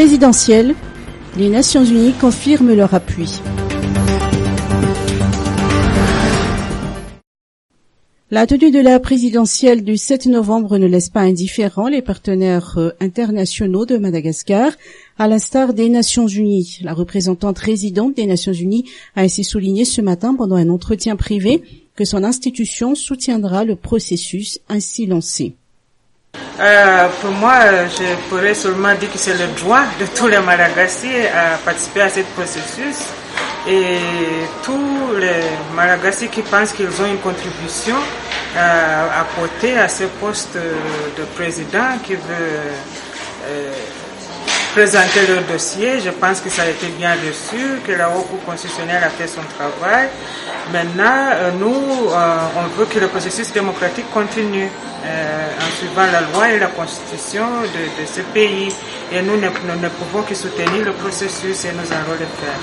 Présidentielle, les Nations Unies confirment leur appui. La tenue de la présidentielle du 7 novembre ne laisse pas indifférents les partenaires internationaux de Madagascar, à l'instar des Nations Unies. La représentante résidente des Nations Unies a ainsi souligné ce matin pendant un entretien privé que son institution soutiendra le processus ainsi lancé. Pour moi, je pourrais seulement dire que c'est le droit de tous les Malagasy à participer à ce processus. Et tous les Malagasy qui pensent qu'ils ont une contribution à apporter à ce poste de président qui veut présenter leur dossier. Je pense que ça a été bien reçu, que la Haute Cour constitutionnelle a fait son travail. Maintenant, nous, on veut que le processus démocratique continue en suivant la loi et la constitution de ce pays. Et nous ne pouvons que soutenir le processus et nous allons le faire.